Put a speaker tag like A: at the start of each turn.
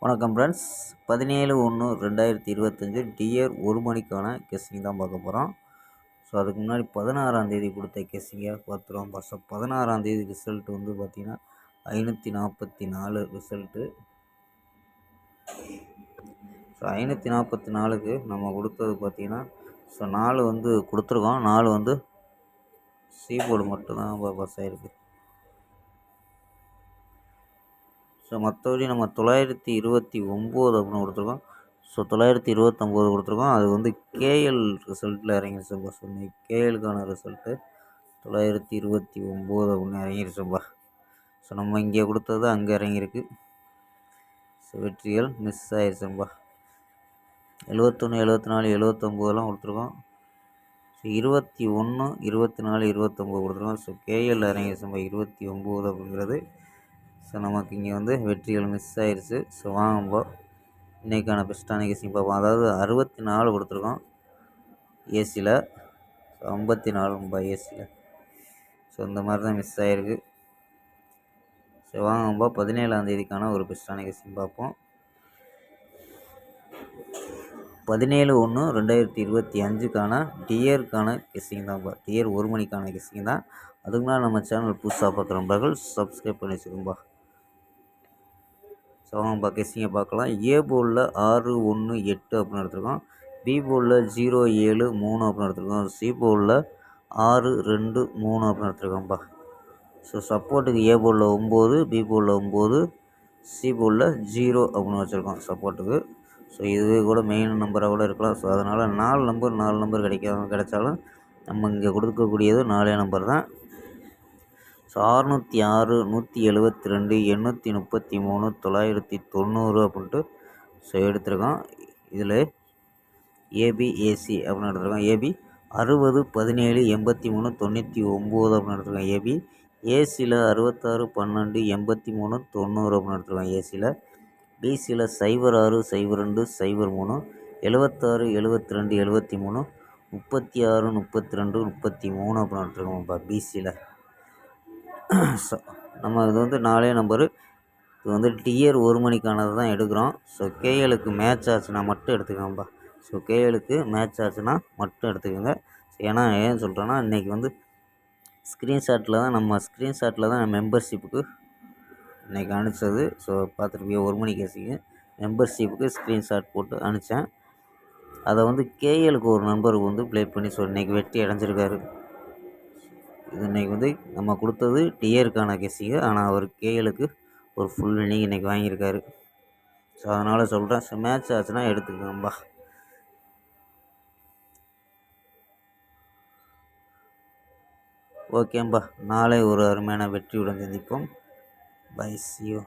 A: வணக்கம் friends. 17/1/2025 dear 1 மணிக்கான guessing தான் பார்க்க போகிறோம். ஸோ அதுக்கு முன்னாடி 16ஆம் தேதி கொடுத்த கெஸ்ஸிங்கை பார்த்துருவோம். ஸோ 16ஆம் தேதி ரிசல்ட் வந்து பார்த்திங்கன்னா 544 ரிசல்ட்டு. ஸோ 544க்கு நம்ம கொடுத்தது பார்த்திங்கன்னா ஸோ 4 வந்து கொடுத்துருக்கோம். 4 வந்து சி போர்டு மட்டும்தான் பாஸ் ஆகிருக்கு. ஸோ மற்றபடி நம்ம 929 அப்படின்னு கொடுத்துருக்கோம். ஸோ 929 கொடுத்துருக்கோம். அது வந்து கேஎல் ரிசல்ட்டில் இறங்கிருச்சுப்பா. ஸோ கேஎலுக்கான ரிசல்ட்டு 929 அப்படின்னு இறங்கிருச்சுப்பா. ஸோ நம்ம இங்கே கொடுத்தது அங்கே இறங்கியிருக்கு. ஸோ வெற்றிகள் மிஸ் ஆயிடுச்சுப்பா. 71 74 79 கொடுத்துருக்கோம். ஸோ 21 24 29 கொடுத்துருக்கோம். ஸோ கேஎல் இறங்கிருச்சுப்பா 29 அப்படிங்கிறது. ஸோ நமக்கு இங்கே வந்து வெற்றிகள் மிஸ் ஆயிடுச்சு. ஸோ வாங்கும்போ இன்றைக்கான பெஸ்ட்டான கெஸ்ஸிங் பார்ப்போம். அதாவது 64 கொடுத்துருக்கோம் ஏசியில். ஸோ 54 ஏசியில். ஸோ இந்த மாதிரி தான் மிஸ் ஆகிருக்கு. ஸோ வாங்கும்போ 17ஆம் தேதிக்கான ஒரு பெஸ்ட்டான கெஸ்ஸிங் பார்ப்போம். 17/1/2025க்கான டியருக்கான கெஸ்ஸிங் தான். டியர் 1 மணிக்கான கெஸ்ஸிங் தான். அதுக்கு முன்னாடி நம்ம சேனல் புதுசாக பார்க்குற நண்பர்கள் சப்ஸ்கிரைப் பண்ணி வச்சுக்கோம்பா. ஸோ அவங்க கெஸ்ஸிங்கை பார்க்கலாம். ஏ போர்டில் 6 1 8 அப்படின்னு எடுத்துருக்கோம். பி போர்டில் 0 7 3 அப்படின்னு எடுத்துருக்கோம். சி போர்டில் 6 2 3 அப்படின்னு எடுத்துருக்கோம்ப்பா. ஸோ சப்போர்ட்டுக்கு ஏ போர்டில் 9, பி போர்டில் 9, சி போர்டில் 0 அப்படின்னு வச்சுருக்கோம் சப்போர்ட்டுக்கு. ஸோ இதுவே கூட மெயின் நம்பராக கூட இருக்கலாம். ஸோ அதனால் 4 நம்பர் கிடைச்சாலும் நம்ம இங்கே கொடுக்கக்கூடியது 4 நம்பர் தான். ஸோ 606 172 833 990 அப்படின்ட்டு ஸோ எடுத்திருக்கோம். இதில் ஏபிஏசி அப்படின்னு எடுத்துருக்கோம். ஏபி 60 17 83 99 அப்படின்னு எடுத்துருக்கோம். ஏபி ஏசியில் 66 12 83 90 அப்படின்னு எடுத்துருக்கோம். ஏசியில் பிசியில் 06 02 03 76 72 73 36 32 33 அப்படின்னு எடுத்துருக்கோம்ப்பா பிசியில். ஸோ நம்ம இது வந்து 4 நம்பரு. இது வந்து டியர் 1 மணிக்கானது தான் எடுக்கிறோம். ஸோ கேஎலுக்கு மேட்ச் ஆச்சுன்னா மட்டும் எடுத்துக்கோங்கப்பா. ஸோ கேஎலுக்கு மேட்ச் ஆச்சுன்னா மட்டும் எடுத்துக்கோங்க. ஏன்னா ஏன் சொல்கிறேன்னா இன்றைக்கி வந்து ஸ்க்ரீன்ஷாட்டில் தான் மெம்பர்ஷிப்புக்கு இன்றைக்கி அனுப்பிச்சது. ஸோ பார்த்துருப்பீங்க 1 மணி கேஸுக்கு மெம்பர்ஷிப்புக்கு ஸ்க்ரீன்ஷாட் போட்டு அனுப்பிச்சேன். அதை வந்து கேஎலுக்கு ஒரு நம்பருக்கு வந்து ப்ளே பண்ணி ஸோ இன்றைக்கி வெற்றி அடைஞ்சிருக்காரு. இது இன்றைக்கி வந்து நம்ம கொடுத்தது டியருக்கான கெஸ்ஸிங்கு. ஆனால் அவர் கேஎலுக்கு ஒரு ஃபுல் இன்னிங் இன்றைக்கி வாங்கியிருக்காரு. ஸோ அதனால் சொல்கிறேன். ஸோ மேட்ச் ஆச்சுன்னா எடுத்துக்கோங்கப்பா. ஓகேம்பா. நாளை ஒரு அருமையான வெற்றியுடன் சந்திப்போம். Bye, see you.